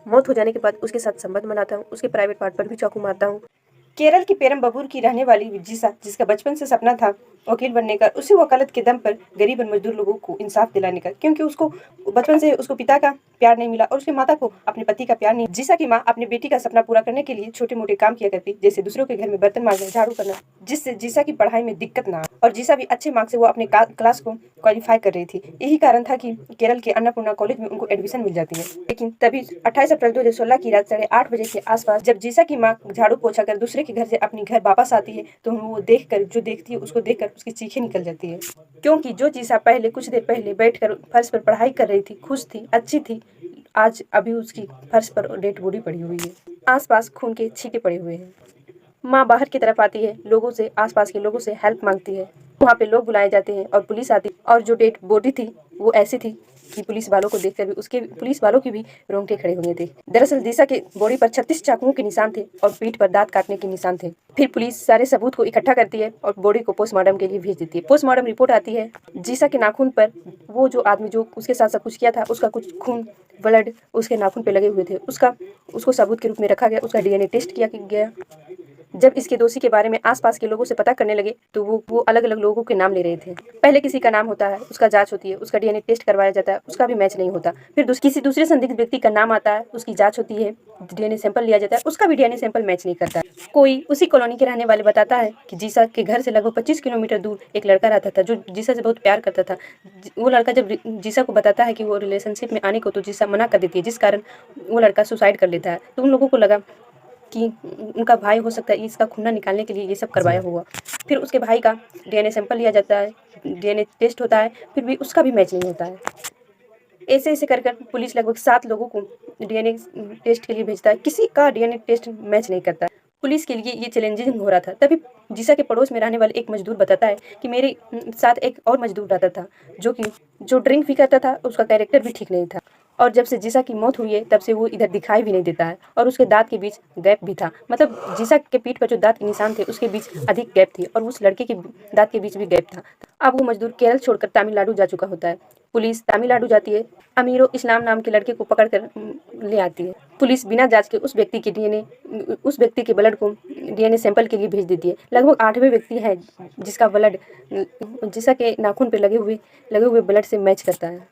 मौत हो जाने के बाद उसके साथ संबंध बनाता हूँ, उसके प्राइवेट पार्ट पर भी चाकू मारता हूँ। केरल की पेरम्बबूर की रहने वाली जीसा, जिसका बचपन से सपना था वकील बनने का, उसी वकालत के दम पर गरीब और मजदूर लोगों को इंसाफ दिलाने का, क्योंकि उसको बचपन से उसको पिता का प्यार नहीं मिला और उसकी माता को अपने पति का प्यार नहीं। जीसा की माँ अपनी बेटी का सपना पूरा करने के लिए छोटे मोटे काम किया करती, जैसे दूसरों के घर में बर्तन मांजना, झाड़ू करना, जिससे जीसा की पढ़ाई में दिक्कत ना आए और जीसा भी अच्छे मार्क्स से वो अपने क्लास को क्वालिफाई कर रही थी। यही कारण था कि केरल के अन्नपूर्णा कॉलेज में उनको एडमिशन मिल जाती है। लेकिन तभी 28 अप्रैल 2016 की रात 8:30 बजे के आसपास जब जीसा की माँ झाड़ू पोछा कर दूसरे के घर से अपने घर वापस आती है तो वो देखकर जो देखती है उसको देखकर उसकी चीखें निकल जाती है, क्योंकि जो जीसा पहले कुछ देर पहले बैठकर फर्श पर पढ़ाई कर रही थी, खुश थी, अच्छी थी, आज अभी उसकी फर्श पर डेड बॉडी पड़ी हुई है, आसपास खून के छींटे पड़े हुए हैं। माँ बाहर की तरफ आती है, लोगों से, आसपास के लोगों से हेल्प मांगती है। वहाँ पे लोग बुलाए जाते हैं और पुलिस आती है और जो डेड बॉडी थी वो ऐसी थी कि पुलिस वालों को देखकर भी पुलिस वालों की भी रोंगटे खड़े हुए थे। दरअसल जीसा के बॉडी पर 36 चाकुओं के निशान थे और पीठ पर दांत काटने के निशान थे। फिर पुलिस सारे सबूत को इकट्ठा करती है और बॉडी को पोस्टमार्टम के लिए भेज देती है। पोस्टमार्टम रिपोर्ट आती है, जीसा के नाखून पर वो जो आदमी जो उसके साथ सब कुछ किया था उसका कुछ खून, ब्लड उसके नाखून पे लगे हुए थे। उसको सबूत के रूप में रखा गया। उसका डीएनए टेस्ट किया गया। जब इसके दोषी के बारे में आसपास के लोगों से पता करने लगे तो वो अलग अलग लोगों के नाम ले रहे थे। पहले किसी का नाम होता है, उसका जांच होती है, उसका डीएनए टेस्ट करवाया जाता है, उसका भी मैच नहीं होता। फिर किसी दूसरे संदिग्ध व्यक्ति का नाम आता है, उसकी जांच होती है, डीएनए सैंपल लिया जाता है, उसका भी डीएनए सैंपल मैच नहीं करता। कोई उसी कॉलोनी के रहने वाले बताता है कि जीसा के घर से लगभग 25 किलोमीटर दूर एक लड़का रहता था जो जीसा से बहुत प्यार करता था। वो लड़का जब जीसा को बताता है कि वो रिलेशनशिप में आने को तो जीसा मना कर देती है, जिस कारण वो लड़का सुसाइड कर लेता है। तो उन लोगों को लगा कि उनका भाई हो सकता है इसका खून निकालने के लिए ये सब करवाया हुआ। फिर उसके भाई का डीएनए सैंपल लिया जाता है, डीएनए टेस्ट होता है, फिर भी उसका भी मैच नहीं होता है। ऐसे ऐसे कर कर पुलिस लगभग 7 लोगों को डीएनए टेस्ट के लिए भेजता है, किसी का डीएनए टेस्ट मैच नहीं करता। पुलिस के लिए ये चैलेंजिंग हो रहा था। तभी जीसा के पड़ोस में रहने वाले एक मजदूर बताता है कि मेरे साथ एक और मजदूर रहता था जो ड्रिंक भी करता था, उसका कैरेक्टर भी ठीक नहीं था और जब से जीसा की मौत हुई है तब से वो इधर दिखाई भी नहीं देता है और उसके दांत के बीच गैप भी था। मतलब जीसा के पीठ पर जो दांत के निशान थे उसके बीच अधिक गैप थी और उस लड़के के दांत के बीच भी गैप था। अब वो मजदूर केरल छोड़कर तमिलनाडु जा चुका होता है। पुलिस तमिलनाडु जाती है, अमीरो इस्लाम नाम के लड़के को पकड़ कर ले आती है। पुलिस बिना जांच के उस व्यक्ति के ब्लड को डीएनए सैंपल के लिए भेज देती है। लगभग 8वें व्यक्ति है जिसका ब्लड जीसा के नाखून पे लगे हुए ब्लड से मैच करता है।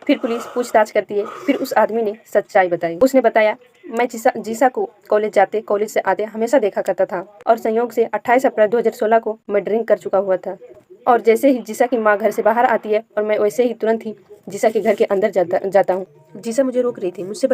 फिर पुलिस पूछताछ करती है। फिर उस आदमी ने सच्चाई बताई। उसने बताया, मैं जीसा को कॉलेज से आते हमेशा देखा करता था और संयोग से 28 अप्रैल 2016 को मैं ड्रिंक कर चुका हुआ था और जैसे ही जीसा की माँ घर से बाहर आती है और मैं वैसे ही तुरंत ही जीसा के घर के अंदर जाता हूँ। जीसा मुझे रोक रही थी, मुझसे